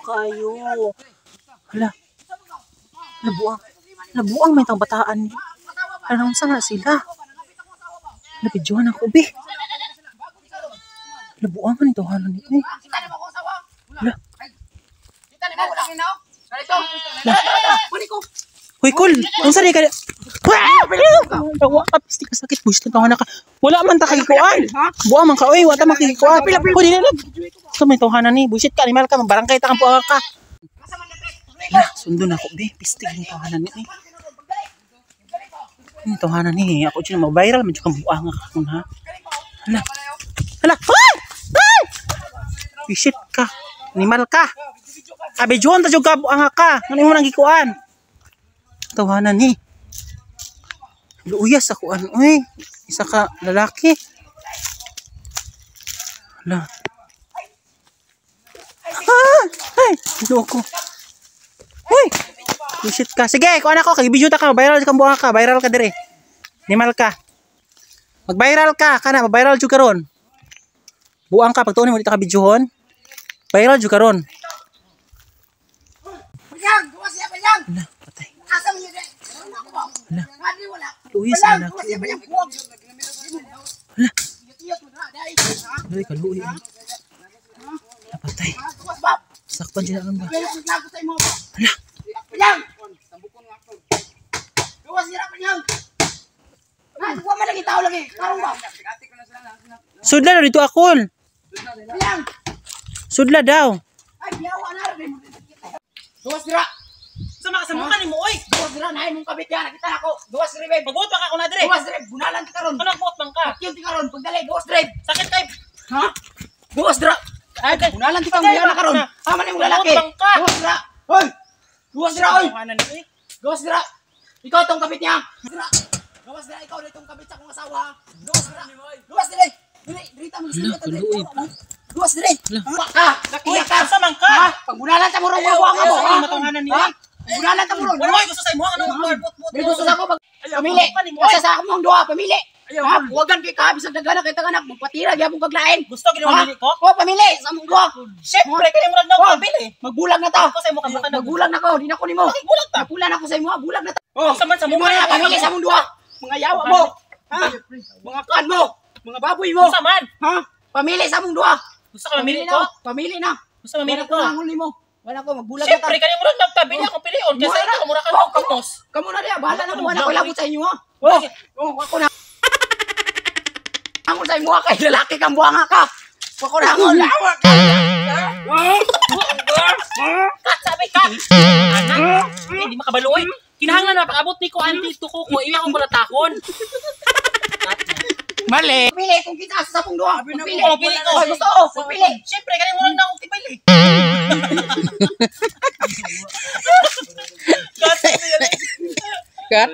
kayo. Hala. Labuang may tang bataan. Anong sana sila? Nabidyohan ako, be. Labuang man ito, hanon ito eh. Hala. Hoy, Kol, ang sari ka. Tawa ka, pasti ka sakit. Buwis na ka. Wala man ta kagikuan. Buwa man ka, oy, wala man kagikuan. Hoy, dinilag. Ito may tawanan ni. Buwisit ka, animal ka, mabarangkay ta kang puwag ka. Hala, sundo na ako, be. Pistig yung tawanan ni. Yung tawanan ni. Ako dyan mag-viral. Medyo kang buwang ka kung ha. Hala. Hala. Hoy! Hoy! Buwisit ka. Animal ka. Abidyohan ta juga buwang ka. Ano mo nang gikuan? Tawanan ni. Luuyas ako ano eh. Isa ka lalaki. Hala. Ay! Ano ako? Uy! Bullshit ka. Sige, kuha na ako. Kag-video ta ka. Viral ka buha ka. Viral ka dire. Nimal ka. Mag-viral ka. Kana, mag-viral juga ron. Buang ka. Pagtuunin mo dito ka videohon. Viral juga ron. Hala, patay. Hala. Luis anak. Hala. Dali ka luis. Napatay. Sakpan siya lang ba? Hala. Sudla daw dito akol. Sudla daw. Duwas dira. Sama ka sa mukha ni mo oy. Duwas dira naay mong kabit yan. Nakita ako. Duwas dira babe. Magbuot pa ka ako na dire. Duwas dira. Bunalan ti karon. Ano buot man ka? Pakyon ti karon. Pagdali duwas dira. Sakit kay. Ha? Duwas dira. Ay, bunalan ti karon na karon. Ama ni mong lalaki. Duwas dira. Hoy. Duwas dira oy. Duwas dira. Ikaw tong kabit niya. Duwas dira ikaw ditong kabit sa akong asawa. Duwas dira. Duwas dira. Diri ta mo sila ta. Duwas dira. Ka. Lakiya ka. Sa man ka. Ha? Pagbunalan ta mo ro buwa ka mo. Matunganan ni. Bunalan ta mo ro. Oy, gusto sa imo ano? May gusto sa ako pamili. Asa sa akong duha pamili. Ha? Huwagan kay kabi sa dagana kay tanganak magpatira gyapon kaglain. Gusto gid mo dili ko? O pamili sa among duha. Syempre kay mo lang daw pabili. Magbulag na ta. Ako sa imo ka mukha na. Magbulag na ko, di na ko nimo. Bulag ta. Napulan ako sa imo, bulag na ta. Oh, sa man sa Mo mukha na pamili sa among duha. Mga yawa mo. Ha? Mga kan mo. Mga baboy mo. Sa man. Ha? Pamili sa among duha. Gusto ka mamili ko? Pamili na. Gusto mamili ko? Wala ko nimo. Wala ko magbulag na ta. Syempre kay mo lang daw pabili ako pilion kasi ikaw mura ka ng kumos. Kamu na diya, bahala na ko wala ko labot sa inyo ha. Oh, ako na. Ako sa imo kay lalaki kang buanga ka. Ako na ako lawa ka. Kat sabi ka. Anak, hindi makabaluoy. Kinahanglan na pag-abot ni ko anti tuko ko iya akong balatakon. Mali. Pili kung kita sa sapong duha. Pili. Oh, pili ko. Gusto ko, pili. Syempre kani mo lang na akong tipili. Kat.